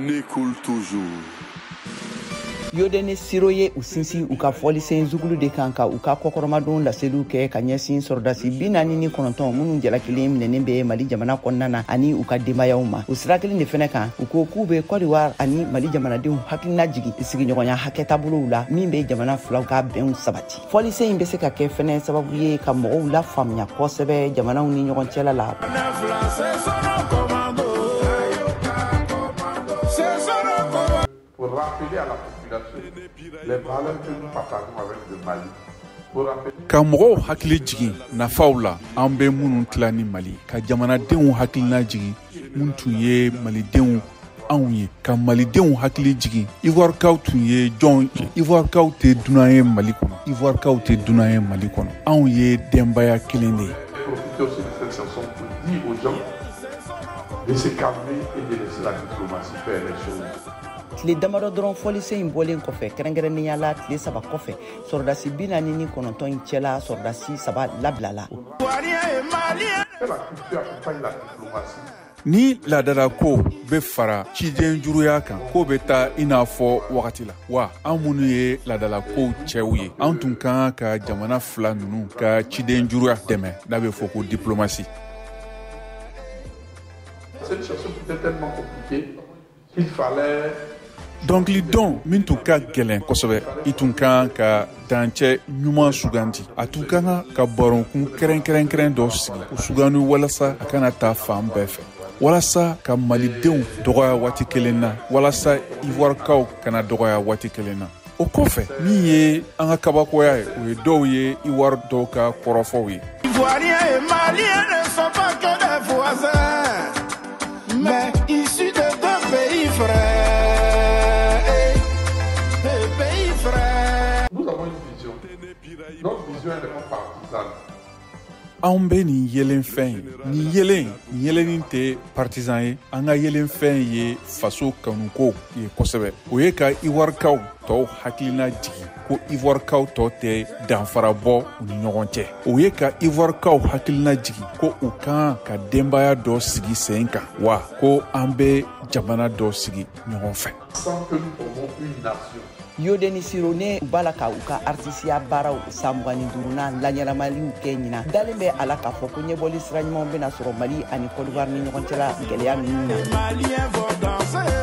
on écoule toujours. Yodene siroye usinsi uka folisen zugulu de kanka uka kokoromadon la selu ke kanyesin sordasi binani ni kononton munun jala kilim nenembe Mali jamana konnana ani uka demayawma usrakeli ne feneka uko kube kwariwar ani Mali jamana de hakina jigi isigi nyonya haketa bulula mimbe jamana flauka ben sabati folisen be se ka ke fene sababu ye ka mo la famnya kosebe jamana ni nyogon chela la pour rappeler à la population les valeurs que nous partageons avec le Mali. Ka mɔgɔw hakili jigin nafaw la an bɛ minnu tila ni Mali ka jamanadenw hakilina jigin mun tun ye malidenw anw ye ka malidenw hakili jigin ivoirekaw tun ye jɔn ivoirekaw tɛ dunan ye Mali kɔnɔ ivoirekaw tɛ dunan ye Mali kɔnɔ anw ye denbaya kelen de ye. Profitez aussi de cette chanson pour dire aux gens de se calmer et de laisser la diplomatie faire les choses. tile damaro dɔrɔn folisen in bɔlen kɔfɛ kɛrɛnkɛrɛnnenya la tile saba kɔfɛ sɔrɔdasi 49 in cɛla sɔrɔdasi 3 labilala. Ni ladala ko bɛ fara ciden juruya kan ko bɛ taa I n'a fɔ wagati la wa an minnu ye ladala ko cɛw ye an tun kan ka jamana fila ninnu ka ciden juruya dɛmɛ n'a bɛ fɔ ko diplomasi. Cette situation était tellement compliquée qu'il fallait dɔnkili dɔn min tun ka gɛlɛn kosɛbɛ I tun kan ka dancɛ ɲuman suganti a tun kan ka baronkun kɛrɛnkɛrɛnkɛrɛn dɔ sigi o sugandi walasa a kana taa fan bɛɛ fɛ walasa ka malidenw dɔgɔya waati kelen na walasa ivoirekaw kana dɔgɔya waati kelen na o kɔfɛ min ye an ka kabakoya ye o ye dɔw ye ivoire dɔw ka kɔrɔfɔw ye. Ivoiriens et Maliens ne sont pas que des voisins mais issus de deux pays frères. Nous avons une vision. Notre vision est vraiment partisane. An bɛ nin yelen fɛn ye nin yelenin tɛ partisan ye an ka yelen fɛn ye faso kanuko ye kosɛbɛ o ye ka ivoirekaw tɔw hakilina jigi ko ivoirekaw tɔw tɛ danfara bɔ u ni ɲɔgɔn cɛ o ye ka ivoirekaw hakilina jigi ko u kan ka denbaya dɔ sigi sen kan wa ko an bɛ jamana dɔ sigi ɲɔgɔn fɛ. Sans que nous formons une nation. Yodeni sirone bala ka uka artisia baraw samugani duruna lanyamaliw kɛ ɲina dalen bɛ ala k'a fɔ ko ɲɛbɔli sira ɲuman bɛna sɔrɔ Mali ani Côte d'Ivoire ni ɲɔgɔn cɛla gɛlɛya ninnu na.